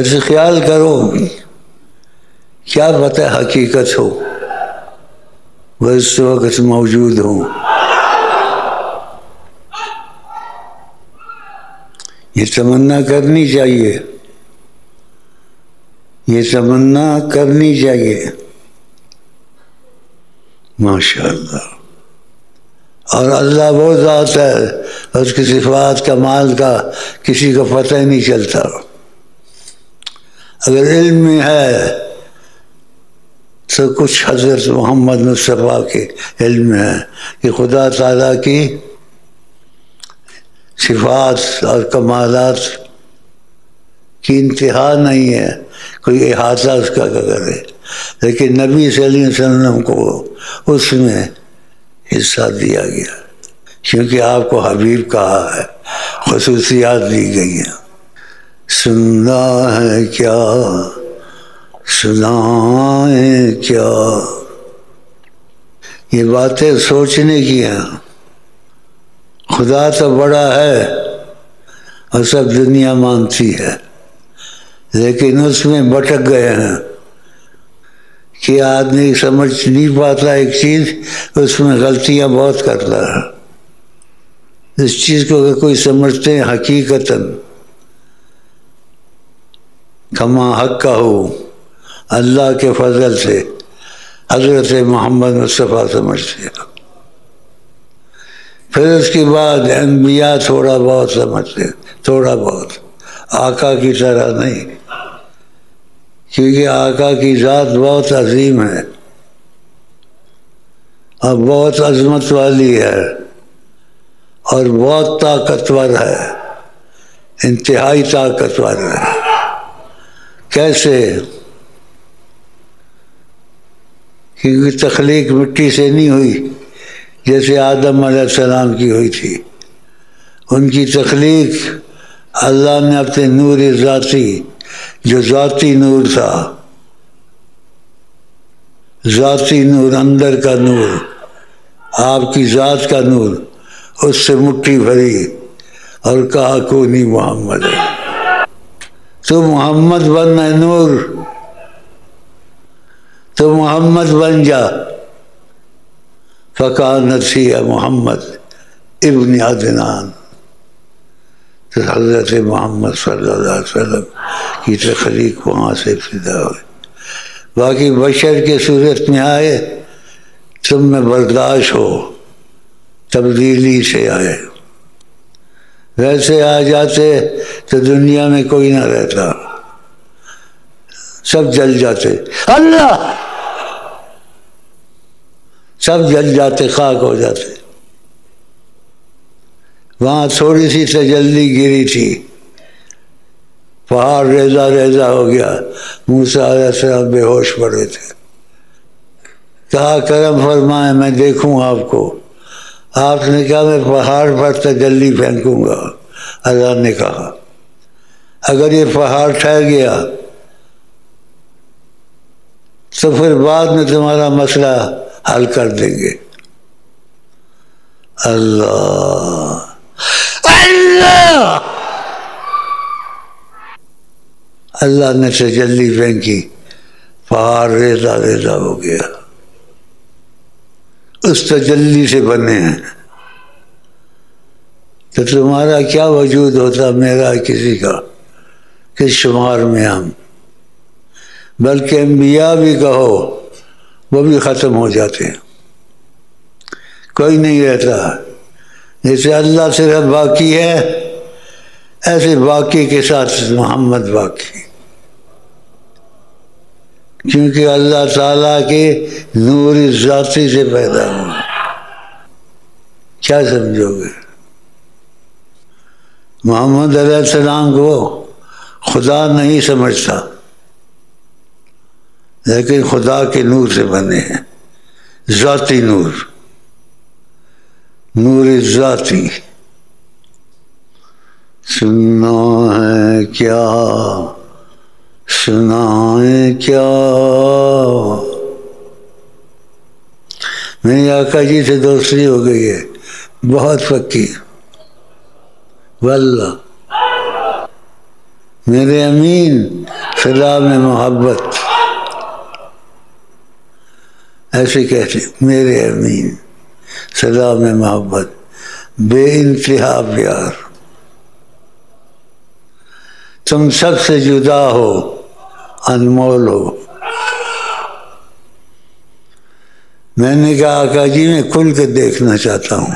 ایسے خیال کرو کیا پتہ حقیقت ہو، وہ اس وقت موجود ہوں. یہ تمنا کرنی چاہیے، یہ تمنا کرنی چاہیے. ماشاء اللہ. اور اللہ وہ ذات ہے اس کی صفات کمال کا کسی کو پتہ ہی نہیں چلتا. اگر علم میں ہے تو کچھ حضرت محمد مصطفیٰ کے علم میں ہے کہ خدا تعالیٰ کی صفات اور کمالات کی انتہا نہیں ہے، کوئی احاطہ اس کا کرے. لیکن نبی صلی اللہ علیہ وسلم کو اس میں حصہ دیا گیا کیونکہ آپ کو حبیب کہا ہے، خصوصیات دی گئی ہیں. سننا ہے کیا سنائیں کیا، یہ باتیں سوچنے کی ہیں. خدا تو بڑا ہے اور سب دنیا مانتی ہے، لیکن اس میں بھٹک گئے ہیں کہ آدمی سمجھ نہیں پاتا ایک چیز، اس میں غلطیاں بہت کرتا ہے. اس چیز کو اگر کوئی سمجھتے ہیں حقیقتاً کما حق کا ہو، اللہ کے فضل سے حضرت محمد مصطفیٰ سمجھتے ہیں. پھر اس کے بعد انبیاء تھوڑا بہت سمجھتے ہیں، تھوڑا بہت، آقا کی طرح نہیں، کیونکہ آقا کی ذات بہت عظیم ہے اور بہت عظمت والی ہے اور بہت طاقتور ہے، انتہائی طاقتور ہے. کیسے؟ کیونکہ تخلیق مٹی سے نہیں ہوئی جیسے آدم علیہ السلام کی ہوئی تھی. ان کی تخلیق اللہ نے اپنے نور ذاتی، جو ذاتی نور تھا، ذاتی نور، اندر کا نور، آپ کی ذات کا نور، اس سے مٹھی بھری اور کہا کونی محمد. تو محمد بننا نور، تو محمد بن جا. فکانت فی محمد ابن عدنان، تو حضرت محمد صلی اللہ علیہ وسلم کی تخلیق وہاں سے ابتدا ہوئی. باقی بشر کے صورت میں آئے، تم میں برداشت ہو، تبدیلی سے آئے. ویسے آ جاتے تو دنیا میں کوئی نہ رہتا، سب جل جاتے. اللہ، سب جل جاتے، خاک ہو جاتے. وہاں تھوڑی سی تجلی گری تھی، پہاڑ ریزہ ریزہ ہو گیا، موسیٰ علیہ السلام بے ہوش پڑے تھے. کہا کرم فرمائے میں دیکھوں آپ کو. آپ نے کہا میں پہاڑ پر تجلی پھینکوں گا. اللہ نے کہا اگر یہ پہاڑ ٹھہر گیا تو پھر بعد میں تمہارا مسئلہ حل کر دیں گے. اللہ اللہ، اللہ نے تجلی پھینکی، پہاڑ ریزہ ریزہ ہو گیا. اس تجلی سے بنے ہیں. تو تمہارا کیا وجود ہوتا، میرا کسی کا، کس شمار میں ہم. بلکہ انبیاء بھی کہو وہ بھی ختم ہو جاتے ہیں، کوئی نہیں رہتا. جیسے اللہ صرف باقی ہے، ایسے باقی کے ساتھ محمد باقی، کیونکہ اللہ تعالیٰ کے نور ذاتی سے پیدا ہوا. کیا سمجھو گے؟ محمد علیہ السلام کو خدا نہیں سمجھتا، لیکن خدا کے نور سے بنے ہیں، ذاتی نور، نور ذاتی. سننا ہے کیا سنائیں کیا. میری آقا جی سے دوستی ہو گئی ہے بہت پکی، واللہ میرے امین صدا میں محبت، ایسے کہتے میرے امین صدا میں محبت، بے انتہا پیار، تم سب سے جدا ہو، انمول ہو۔ میں نے کہا آقا جی میں کھل کے دیکھنا چاہتا ہوں۔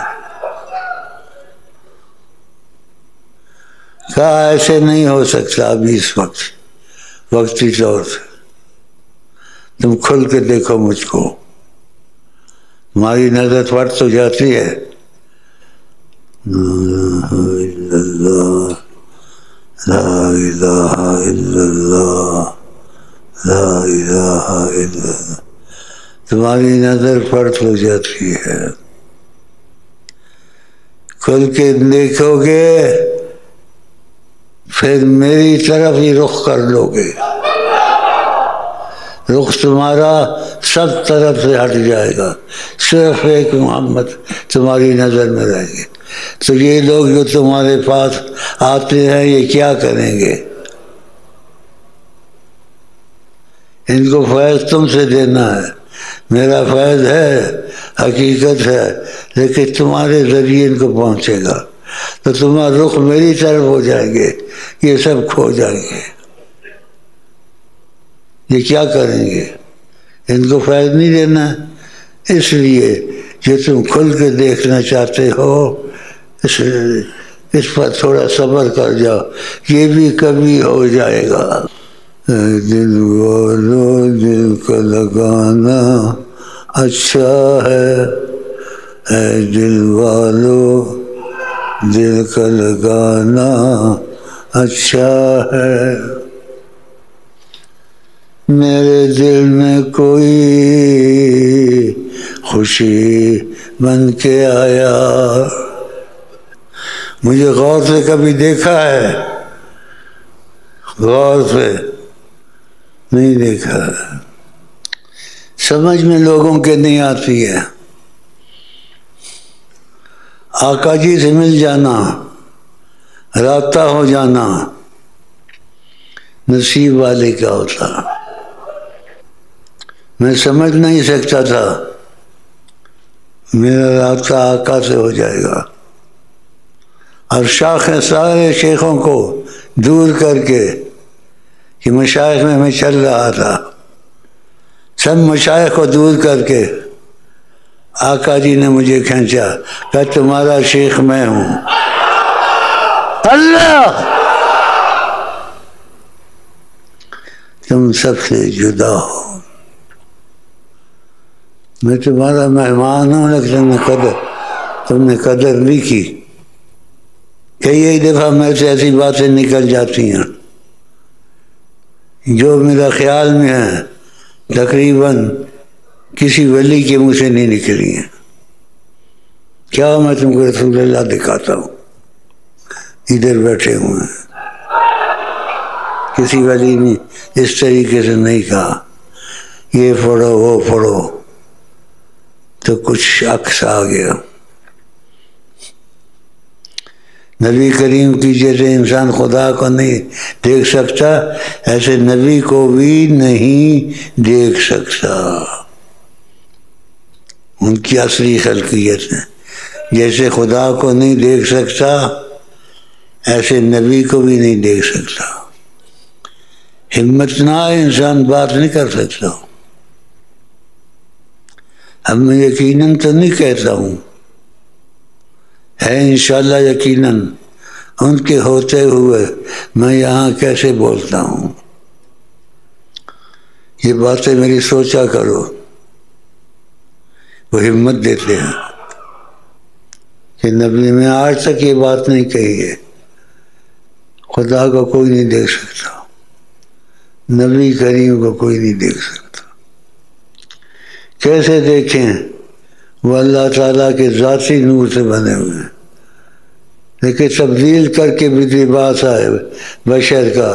کہا ایسے نہیں ہو سکتا ابھی اس وقتی طور سے، تم کھل کے دیکھو مجھ کو، تمہاری نظر پھٹ تو جاتی ہے۔ لا الہ الا اللہ، لا الہ الا اللہ، تمہاری نظر پھٹ ہو جاتی ہے۔ کھل کے دیکھو گے پھر میری طرف ہی رخ کر لو گے، رخ تمہارا سب طرف سے ہٹ جائے گا، صرف ایک محمد تمہاری نظر میں رہیں گے۔ تو یہ لوگ جو تمہارے پاس آتے ہیں یہ کیا کریں گے؟ ان کو فیض تم سے دینا ہے، میرا فیض ہے، حقیقت ہے، لیکن تمہارے ذریعے ان کو پہنچے گا، تو تمہارا رخ میری طرف ہو جائیں گے، یہ سب کھو جائیں گے۔ یہ کیا کریں گے؟ ان کو فیض نہیں دینا، اس لیے جو تم کھل کے دیکھنا چاہتے ہو اس پر تھوڑا صبر کر جاؤ، یہ بھی کبھی ہو جائے گا۔ اے دل والو دل کا لگانا اچھا ہے، اے دل والو دل کا لگانا اچھا ہے، میرے دل میں کوئی خوشی بن کے آیا۔ مجھے غور سے کبھی دیکھا ہے؟ غور سے نہیں دیکھا، سمجھ میں لوگوں کے نہیں آتی ہے۔ آقا جی سے مل جانا، رابطہ ہو جانا نصیب والے کا ہوتا۔ میں سمجھ نہیں سکتا تھا میرا رابطہ آقا سے ہو جائے گا، اور شاخ سارے شیخوں کو دور کر کے کہ مشائخ میں چل رہا تھا، سب مشائخ کو دور کر کے آقا جی نے مجھے کھینچا، کہ تمہارا شیخ میں ہوں۔ اللہ، تم سب سے جدا ہو، میں تمہارا مہمان ہوں، لیکن تم نے قدر نہیں کی۔ کئی دفعہ میں سے ایسی باتیں نکل جاتی ہیں جو میرا خیال میں ہے، تقریباً کسی ولی کے منہ سے نہیں نکلی ہیں۔ کیا میں تم کو رسول اللہ دکھاتا ہوں، ادھر بیٹھے ہوئے ہیں، کسی ولی نے اس طریقے سے نہیں کہا یہ پڑھو وہ پڑھو، تو کچھ عکس آ گیا۔ نبی کریم کی جیسے انسان خدا کو نہیں دیکھ سکتا، ایسے نبی کو بھی نہیں دیکھ سکتا۔ ان کی اصلی خلقیت ہے، جیسے خدا کو نہیں دیکھ سکتا ایسے نبی کو بھی نہیں دیکھ سکتا۔ ہمت نہ انسان بات نہیں کر سکتا۔ اب میں یقیناً تو نہیں کہتا ہوں، ہے انشاءاللہ یقیناً، ان کے ہوتے ہوئے میں یہاں کیسے بولتا ہوں؟ یہ باتیں میری سوچا کرو۔ وہ ہمت دیتے ہیں کہ نبی میں آج تک یہ بات نہیں کہی ہے، خدا کو کوئی نہیں دیکھ سکتا، نبی کریم کو کوئی نہیں دیکھ سکتا۔ کیسے دیکھیں؟ وہ اللہ تعالیٰ کے ذاتی نور سے بنے ہوئے ہیں، لیکن تبدیل کر کے بھی لباس آئے بشر کا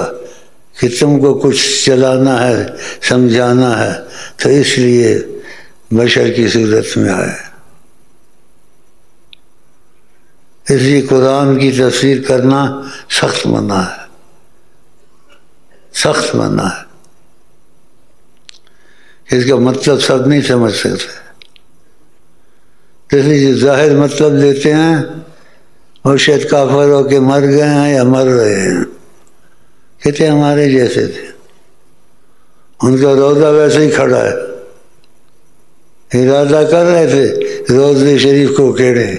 کہ تم کو کچھ چلانا ہے، سمجھانا ہے، تو اس لیے بشر کی صورت میں آئے۔ اس لیے قرآن کی تفسیر کرنا سخت منع ہے، سخت منع ہے. اس کا مطلب سب نہیں سمجھ سکتے. اس لیے جو ظاہر مطلب لیتے ہیں وہ شاید کافر ہو کے مر گئے ہیں یا مر رہے ہیں. کہتے ہیں ہمارے جیسے تھے، ان کا روزہ ویسے ہی کھڑا ہے، ارادہ کر رہے تھے روضہ شریف کو کھیڑے،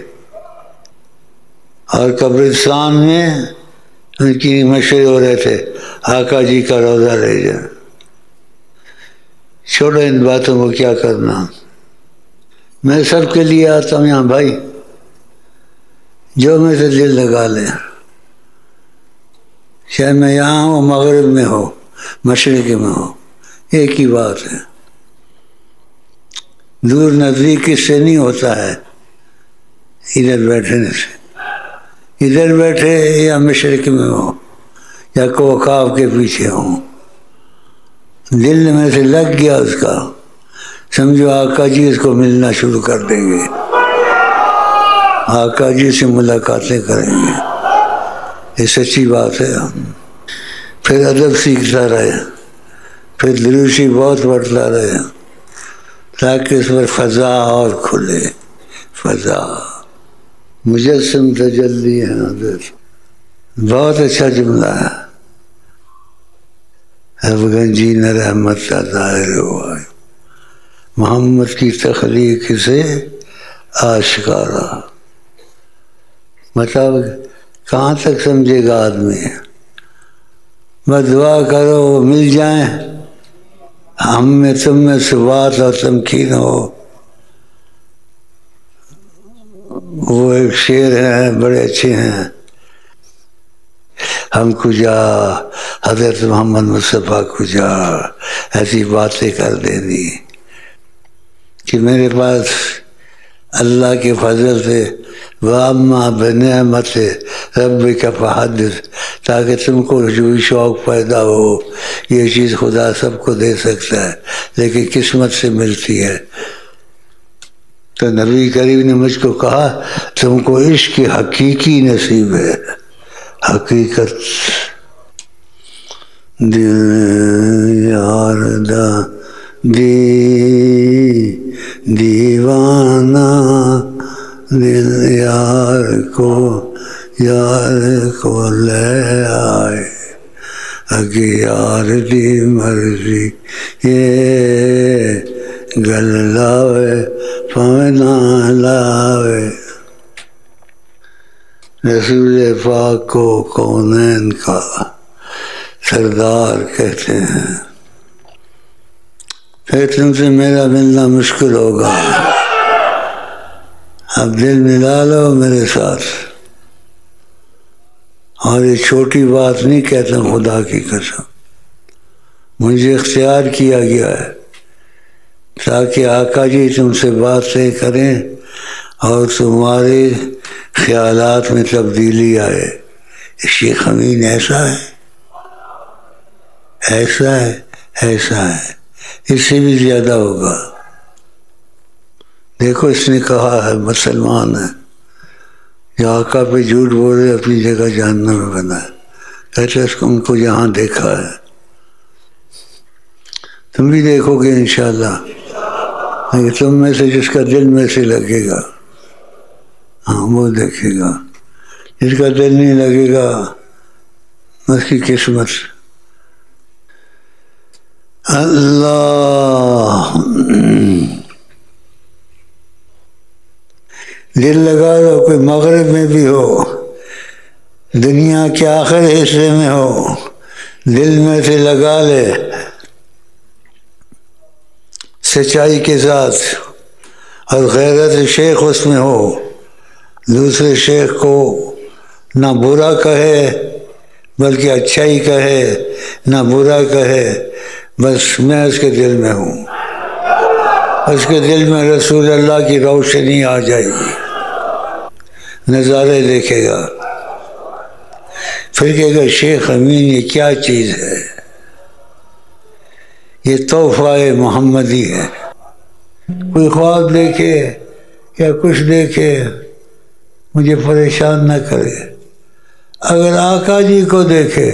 اور قبرستان میں ان کی مشورے ہو رہے تھے آقا جی کا روزہ لے جائیں. چھوڑو ان باتوں کو، کیا کرنا. میں سب کے لیے آتا ہوں یہاں بھائی، جو میں سے دل لگا لیں. چاہے میں یہاں ہوں، مغرب میں ہو، مشرق میں ہو، ایک ہی بات ہے. دور نزدیک اس سے نہیں ہوتا ہے ادھر بیٹھنے سے. ادھر بیٹھے یا مشرق میں ہو یا کوکاب کے پیچھے ہوں، دل میں سے لگ گیا اس کا، سمجھو آقا جی اس کو ملنا شروع کر دیں گے، آقا جی سے ملاقاتیں کریں گے. یہ سچی بات ہے. پھر ادب سیکھتا رہے، پھر دروشی بہت بڑھتا رہے تاکہ اس پر فضا اور کھلے. فضا مجسم تجلی ہے حضرت. بہت اچھا جملہ ہے. اب گنجی نہ رحمت کا ظاہر ہوا ہے، محمد کی تخلیق سے آشکارا. مطلب کہاں تک سمجھے گا آدمی. بس دعا کرو وہ مل جائیں، ہم میں تم میں ثبات اور تمکین ہو. وہ ایک شعر ہیں بڑے اچھے ہیں، ہم کجا حضرت محمد مصطفیٰ کجا ایسی باتیں کر دینی کہ میرے پاس اللہ کے فضل سے وَأَمَّا بِنِعْمَتِ رَبِّكَ فَحَدِّثْ، تاکہ تم کو جو شوق پیدا ہو. یہ چیز خدا سب کو دے سکتا ہے لیکن قسمت سے ملتی ہے. تو نبی کریم نے مجھ کو کہا تم کو عشق حقیقی نصیب ہے. حقیقت دل یار دا دیوانہ، دل یار کو لے آئے، اگے یار دی مرضی یہ گل لاوے پاویں نہ لاوے. رسول پاک کو کونین کا سردار کہتے ہیں. پھر تم سے میرا ملنا مشکل ہوگا، اب دل ملا لو میرے ساتھ. اور یہ چھوٹی بات نہیں کہتا، خدا کی قسم مجھے اختیار کیا گیا ہے تاکہ آقا جی تم سے باتیں کریں اور تمہارے خیالات میں تبدیلی آئے. شیخ امین ایسا ہے، ایسا ہے، ایسا ہے، اس سے بھی زیادہ ہوگا. دیکھو اس نے کہا ہے مسلمان ہے، جو آقا پہ جھوٹ بولے اپنی جگہ جہنم میں بنا ہے. کہتے اس کو ان کو یہاں دیکھا ہے، تم بھی دیکھو گے انشاءاللہ. تم میں سے جس کا دل میں سے لگے گا ہاں وہ دیکھے گا، جس کا دل نہیں لگے گا اس کی قسمت. اللہ دل لگا دو، کوئی مغرب میں بھی ہو، دنیا کے آخر حصے میں ہو، دل میں سے لگا لے سچائی کے ساتھ، اور غیرت شیخ اس میں ہو. دوسرے شیخ کو نہ برا کہے بلکہ اچھا ہی کہے، نہ برا کہے. بس میں اس کے دل میں ہوں، اس کے دل میں رسول اللہ کی روشنی آ جائے گی، نظارے دیکھے گا، پھر کہے گا شیخ امین یہ کیا چیز ہے، یہ تحفہ محمدی ہے. کوئی خواب دیکھے یا کچھ دیکھے مجھے پریشان نہ کرے. اگر آقا جی کو دیکھے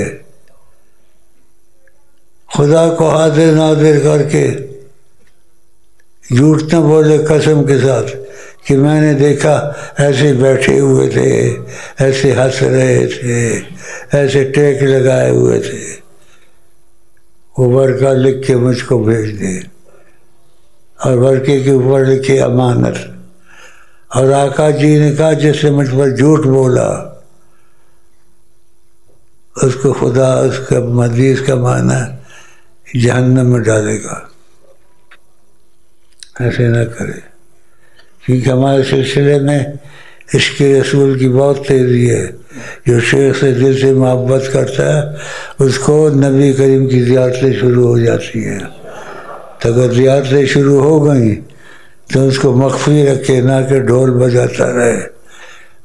خدا کو حاضر ناظر کر کے جھوٹ نہ بولے قسم کے ساتھ کہ میں نے دیکھا ایسے بیٹھے ہوئے تھے، ایسے ہنس رہے تھے، ایسے ٹیک لگائے ہوئے تھے، وہ ورقہ لکھ کے مجھ کو بھیج دے، اور ورقے کے اوپر لکھے امانت۔ اور آقا جی نے کہا جس نے مجھ پر جھوٹ بولا اس کو خدا اس کا حدیث کا معنی جہنم میں ڈالے گا۔ ایسے نہ کرے، کیونکہ ہمارے سلسلے میں عشق رسول کی بہت تیزی ہے۔ جو شیخ سے دل سے محبت کرتا ہے اس کو نبی کریم کی زیارتیں شروع ہو جاتی ہیں۔ تو اگر زیارتیں شروع ہو گئیں تو اس کو مخفی رکھے، نہ کہ ڈھول بجاتا رہے،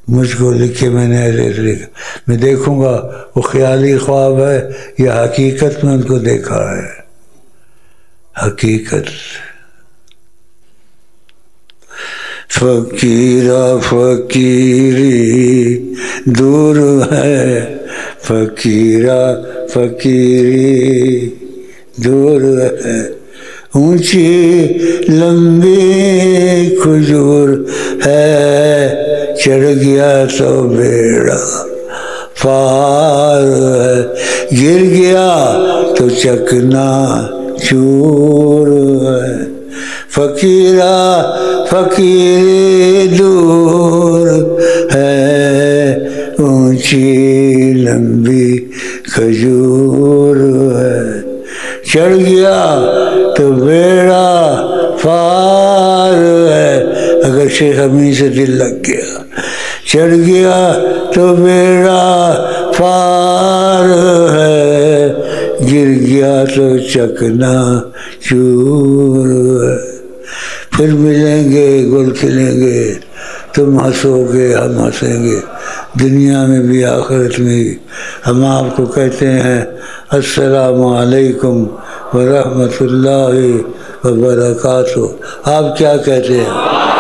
مجھ کو لکھے میں نے ایسے لکھا، میں دیکھوں گا وہ خیالی خواب ہے یا حقیقت میں ان کو دیکھا ہے۔ حقیقت۔ فقیرہ فقیری دور ہے، فقیرہ فقیری دور ہے، اونچی لمبی کھجور ہے، چڑھ گیا تو بیڑا پار ہے، گر گیا تو چکنا چور ہے، فقیرہ فقیری دور ہے، اونچی لمبی کھجور ہے، چڑھ گیا تو بیڑا پار ہے۔ اگر شیخ امین سے دل لگ گیا، چڑھ گیا تو بیڑا پار ہے، گر گیا تو چکنا چور ہے۔ پھر ملیں گے، گل کھلیں گے، تم ہنسو گے، ہم ہنسیں گے، دنیا میں بھی آخرت میں بھی۔ ہم آپ کو کہتے ہیں السلام علیکم ورحمۃ اللہ وبرکاتہ۔ آپ کیا کہتے ہیں؟